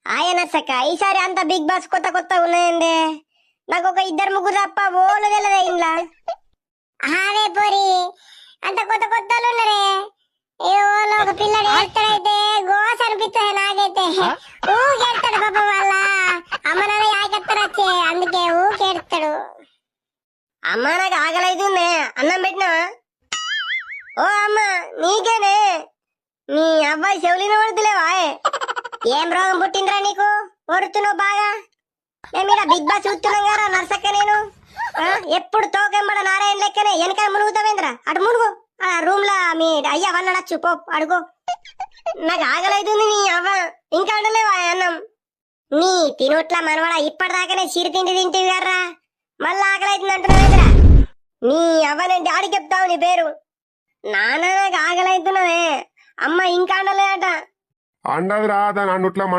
ఆయన సక్క ఈసారి అంత బిగ్ బాస్ కొత్త కొత్త ఉన్నాయండి. నాకు ఒక ఇద్దరు ముగ్గురు తప్ప ఓళ్ళు తెలియదే ఇంట్లో. హావే పోరి అంత కొత్త కొత్తలు ఉన్నారే. ఏవోలో ఒక పిల్లడు ఏడుతాడైతే గోస అనిపిస్తుంది నాకైతే. ఊకెడతాడు పాపం వాళ్ళ అమ్మ నాన్న యాకెత్తారు వచ్చే, అందుకే ఊకెడతాడు. అమ్మ నాకు ఆకలైతుంది, అన్నం పెట్టినా? ఓ అమ్మ నీకేనే, నీ అబ్బాయి చెవులిన పడుతులేవా? ఏం రోగం పుట్టిందిరా నీకు? ఓడుతున్నావు బాగా. మేము ఇక్కడ బిగ్ బాస్ చూస్తున్నాం కదా నర్సక్క నేను. ఎప్పుడు తోకెంబడ నారాయణ లెక్కనే వెనక మునుగుతావేంద్రా? అటు మునుగు, ఆ రూమ్ లా మీ అయ్యా వన్నడచ్చు పో అడుగు. నాకు ఆకలైతుంది నీ అవ్వ, ఇంకా అండలేవా అన్నం? నీ తినొట్ల మనవడ ఇప్పటిదాకానే చిరు తిండి తింటివి కర్రా, మళ్ళా ఆకలైతుంది అంటున్నావేంద్రా? నీ అవ్వ నేను డాడీ చెప్తావు నీ పేరు. నాన్న నాకు ఆకలైతున్నదే, అమ్మ ఇంకా అండలేదట. అండదురా దాని అన్నుట్లా